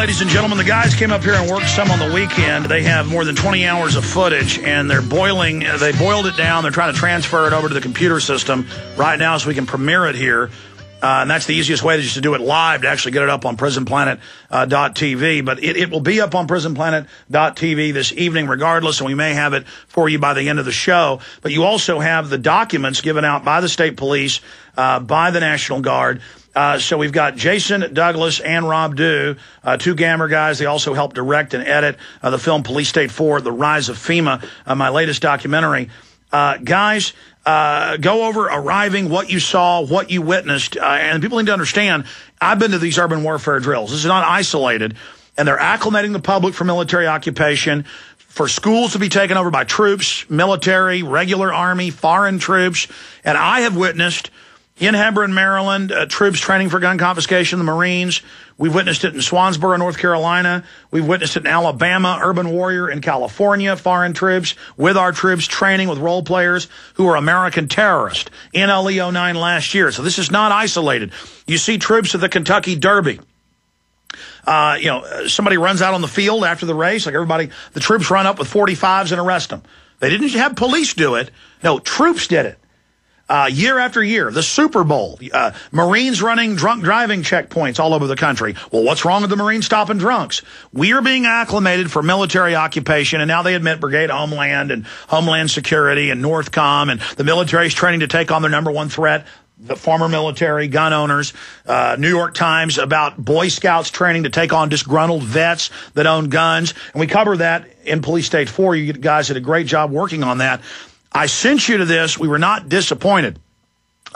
ladies and gentlemen. The guys came up here and worked some on the weekend. They have more than 20 hours of footage, and they boiled it down. They're trying to transfer it over to the computer system right now so we can premiere it here. And that's the easiest way just to do it live, to actually get it up on PrisonPlanet.tv. But it will be up on PrisonPlanet.tv this evening regardless, and we may have it for you by the end of the show. But you also have the documents given out by the state police, by the National Guard. So we've got Jason Douglas and Rob Dew, two Gammer guys. They also helped direct and edit the film Police State 4, The Rise of FEMA, my latest documentary. Guys, go over arriving, what you saw, what you witnessed. And people need to understand, I've been to these urban warfare drills. This is not isolated. And they're acclimating the public for military occupation, for schools to be taken over by troops, military, regular army, foreign troops. And I have witnessed in Hebron, Maryland, troops training for gun confiscation, the Marines. We've witnessed it in Swansboro, North Carolina. We've witnessed it in Alabama, Urban Warrior in California, foreign troops with our troops training with role players who are American terrorists in LE 09 last year. So this is not isolated. You see troops at the Kentucky Derby. Somebody runs out on the field after the race, like everybody, the troops run up with 45s and arrest them. They didn't have police do it. No, troops did it. Year after year, the Super Bowl, Marines running drunk driving checkpoints all over the country. Well, what's wrong with the Marines stopping drunks? We are being acclimated for military occupation, and now they admit Brigade Homeland and Homeland Security and Northcom, and the military is training to take on their number one threat, the former military, gun owners. New York Times about Boy Scouts training to take on disgruntled vets that own guns. And we cover that in Police State 4. You guys did a great job working on that. I sent you to this. We were not disappointed.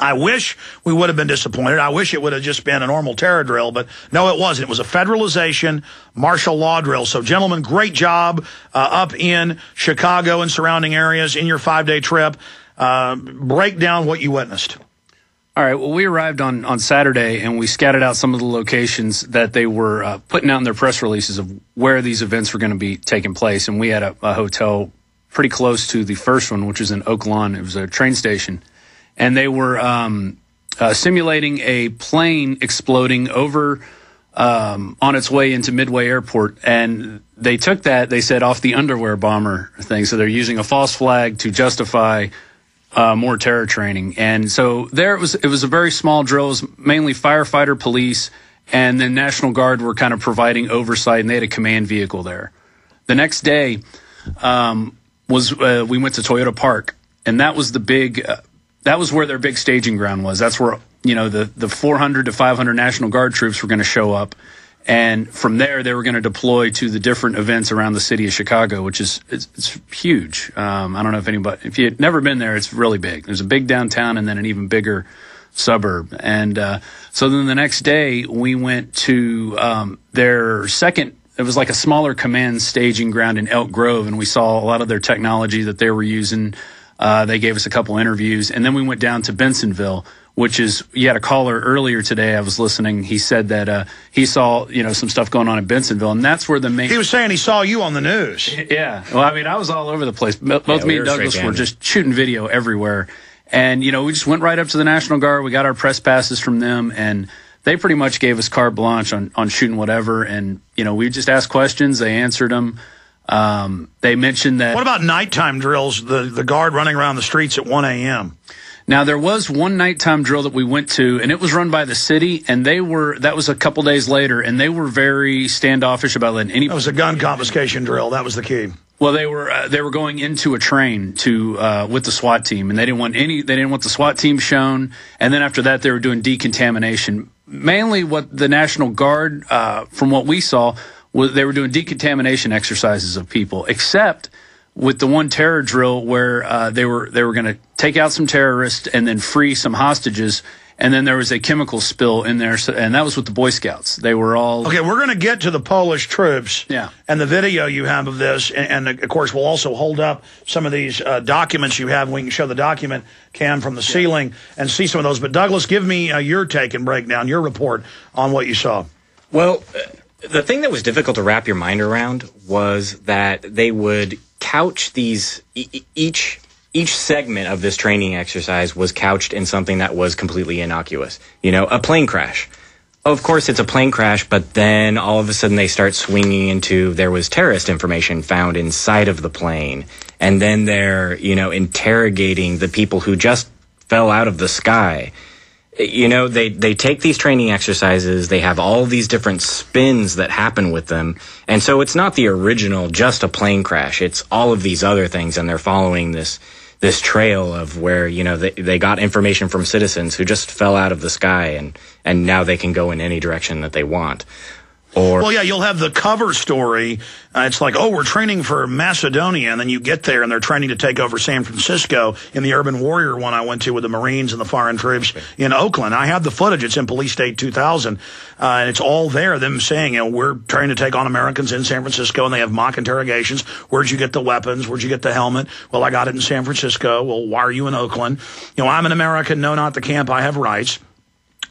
I wish we would have been disappointed. I wish it would have just been a normal terror drill, but no, it wasn't. It was a federalization martial law drill. So, gentlemen, great job up in Chicago and surrounding areas in your 5-day trip. Break down what you witnessed. All right, well, we arrived on Saturday, and we scattered out some of the locations that they were putting out in their press releases of where these events were going to be taking place. And we had a hotel pretty close to the first one, which was in Oak Lawn. It was a train station. And they were simulating a plane exploding over on its way into Midway Airport. And they took that, they said, off the underwear bomber thing. So they're using a false flag to justify more terror training. And so there it was a very small drill. It was mainly firefighter, police, and then National Guard were kind of providing oversight, and they had a command vehicle there. The next day, we went to Toyota Park, and that was the big, that was where their big staging ground was. That's where, the 400 to 500 National Guard troops were going to show up. And from there, they were going to deploy to the different events around the city of Chicago, which is, it's huge. I don't know if you've never been there, it's really big. There's a big downtown and then an even bigger suburb. And, so then the next day we went to, their second, it was like a smaller command staging ground in Elk Grove, and we saw a lot of their technology that they were using. They gave us a couple interviews, and then we went down to Bensonville, which is, you had a caller earlier today, I was listening, he said that he saw, some stuff going on in Bensonville, and that's where the main... He was saying he saw you on the news. Yeah, well, I mean, I was all over the place. Both me and Douglas were just shooting video everywhere, and, we just went right up to the National Guard, we got our press passes from them, and they pretty much gave us carte blanche on shooting whatever, and, we just asked questions, they answered them. They mentioned that... What about nighttime drills, the Guard running around the streets at 1 a.m.? Now, there was one nighttime drill that we went to, and it was run by the city, and that was a couple days later, and they were very standoffish about letting anybody... That was a gun confiscation drill. That was the key. Well, they were going into a train with the SWAT team, and they didn't want the SWAT team shown, and then after that, they were doing decontamination. Mainly what the National Guard, from what we saw, was they were doing decontamination exercises of people, except with the one terror drill where they were going to take out some terrorists and then free some hostages, and then there was a chemical spill in there, and that was with the Boy Scouts. They were all... Okay, we're going to get to the Polish troops and the video you have of this, and of course we'll also hold up some of these documents you have. We can show the document cam from the ceiling and see some of those. But Douglas, give me your take and breakdown, your report on what you saw. Well, the thing that was difficult to wrap your mind around was that they would couch these, each segment of this training exercise was couched in something that was completely innocuous. A plane crash. Of course, it's a plane crash, but then all of a sudden they start swinging into there was terrorist information found inside of the plane. And then they're, interrogating the people who just fell out of the sky. They take these training exercises. They have all these different spins that happen with them. And so it's not the original, just a plane crash. It's all of these other things. And they're following this trail of where, they got information from citizens who just fell out of the sky and now they can go in any direction that they want. Well, yeah, you'll have the cover story. It's like, we're training for Macedonia, and then you get there, and they're training to take over San Francisco in the Urban Warrior one I went to with the Marines and the foreign troops in Oakland. I have the footage. It's in Police State 2000, and it's all there, them saying, we're trying to take on Americans in San Francisco, and they have mock interrogations. Where'd you get the weapons? Where'd you get the helmet? Well, I got it in San Francisco. Well, why are you in Oakland? I'm an American. No, not the camp. I have rights.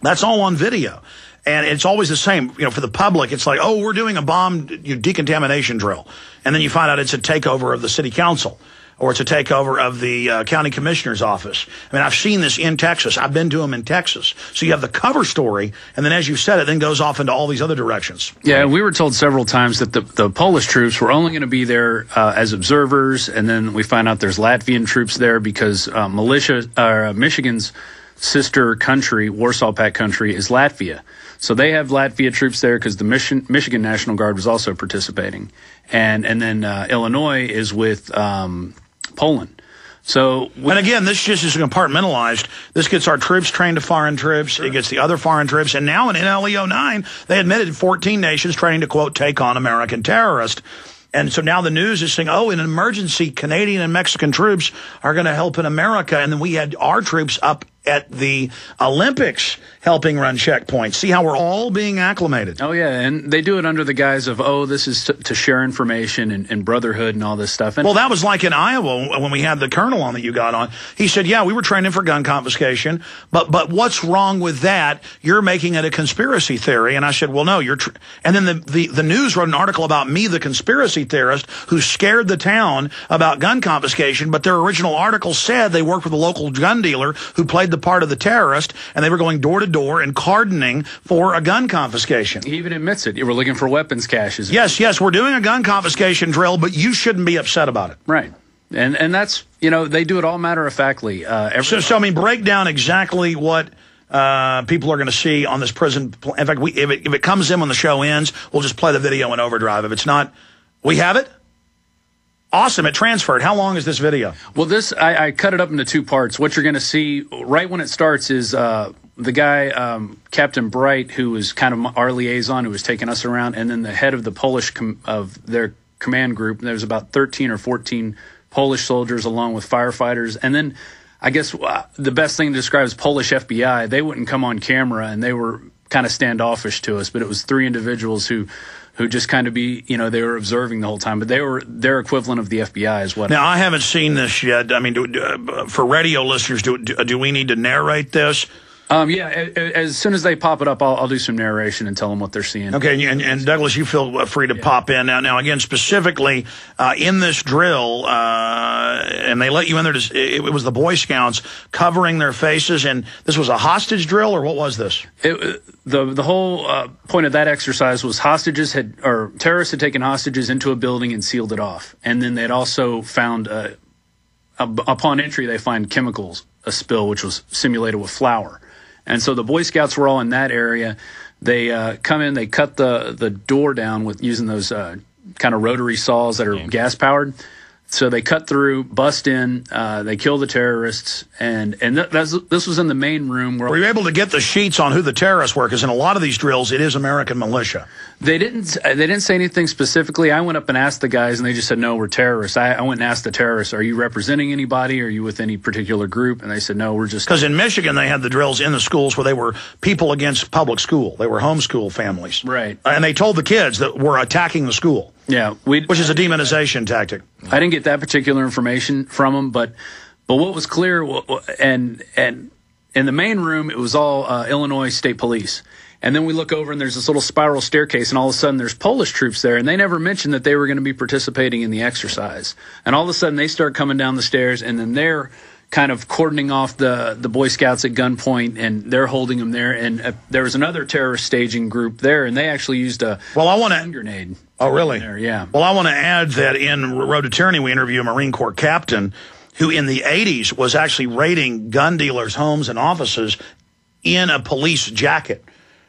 That's all on video. And it's always the same, for the public. It's like, we're doing a bomb decontamination drill. And then you find out it's a takeover of the city council, or it's a takeover of the county commissioner's office. I mean, I've seen this in Texas. I've been to them in Texas. So you have the cover story, and then as you said, it then goes off into all these other directions. Yeah, we were told several times that the Polish troops were only going to be there as observers, and then we find out there's Latvian troops there because Michigan's sister country, Warsaw Pact country, is Latvia. So they have Latvia troops there because the Michigan National Guard was also participating. And then Illinois is with Poland. So and again, this just is compartmentalized. This gets our troops trained to foreign troops. Sure. It gets the other foreign troops. And now in NLE 09, they admitted 14 nations training to, quote, take on American terrorists. And so now the news is saying, in an emergency, Canadian and Mexican troops are going to help in America. And then we had our troops up at the Olympics helping run checkpoints. See how we're all being acclimated. Oh, yeah, and they do it under the guise of, this is to share information and brotherhood and all this stuff. And well, that was like in Iowa when we had the colonel on that you got on. He said, we were training for gun confiscation, but what's wrong with that? You're making it a conspiracy theory. And I said, well, no, and then the news wrote an article about me, the conspiracy theorist, who scared the town about gun confiscation, but their original article said they worked with a local gun dealer who played the part of the terrorist, and they were going door to door and cardoning for a gun confiscation. He even admits it. You were looking for weapons caches. Yes, we're doing a gun confiscation drill, but you shouldn't be upset about it. Right. And that's, they do it all matter-of-factly. So, break down exactly what people are going to see on this prison. In fact, if it comes in when the show ends, we'll just play the video in overdrive. If it's not, we have it? Awesome. It transferred. How long is this video? Well, I cut it up into two parts. What you're going to see right when it starts is the guy, Captain Bright, who was kind of our liaison, who was taking us around, and then the head of the Polish of their command group. There was about 13 or 14 Polish soldiers along with firefighters. And then I guess the best thing to describe is Polish FBI. They wouldn't come on camera, and they were kind of standoffish to us, but it was three individuals who just kind of they were observing the whole time, but they were their equivalent of the FBI is what. Now, I haven't seen this yet. I mean, for radio listeners, do we need to narrate this? Yeah, as soon as they pop it up, I'll do some narration and tell them what they're seeing. Okay, and Douglas, you feel free to pop in. Now again, specifically in this drill, and they let you in there, it was the Boy Scouts covering their faces, and this was a hostage drill, or what was this? The whole point of that exercise was terrorists had taken hostages into a building and sealed it off. And then they'd also found, upon entry, they find chemicals, a spill, which was simulated with flour. And so the Boy Scouts were all in that area. They come in, they cut the door down using those kind of rotary saws that are gas powered. So they cut through, bust in, they kill the terrorists, and this was in the main room. Were you able to get the sheets on who the terrorists were? Because in a lot of these drills, it is American militia. They didn't say anything specifically. I went up and asked the guys, and they just said, no, we're terrorists. I went and asked the terrorists, are you representing anybody? Are you with any particular group? And they said, no, we're just... Because in Michigan, they had the drills in the schools where they were people against public school. They were homeschool families. Right. And they told the kids that we're attacking the school. Yeah. Which is a demonization tactic. I didn't get that particular information from them, but what was clear, and in the main room, it was all Illinois State Police. And then we look over, and there's this little spiral staircase, and all of a sudden there's Polish troops there, and they never mentioned that they were going to be participating in the exercise. And all of a sudden they start coming down the stairs, and then they're kind of cordoning off the Boy Scouts at gunpoint, and they're holding them there. And there was another terrorist staging group there, and they actually used a hand grenade. Oh, really? There, yeah. Well, I want to add that in Road to Tyranny, we interview a Marine Corps captain who in the 80s was actually raiding gun dealers' homes and offices in a police jacket.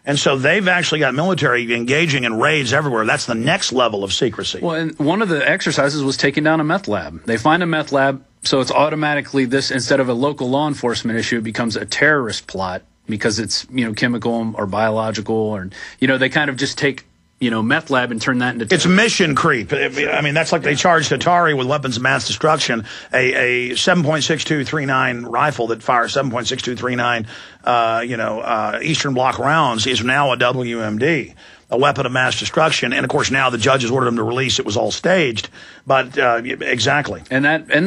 And so they've actually got military engaging in raids everywhere. That's the next level of secrecy. Well, and one of the exercises was taking down a meth lab. They find a meth lab, so it's automatically this, instead of a local law enforcement issue, it becomes a terrorist plot because it's, chemical or biological, or, they kind of just take, meth lab and turn that into It's mission creep. I mean, that's like they charged Atari with weapons of mass destruction, a 7.6239 rifle that fires 7.6239, Eastern Bloc rounds is now a WMD, a weapon of mass destruction. And, of course, now the judges ordered them to release. It was all staged. But exactly. And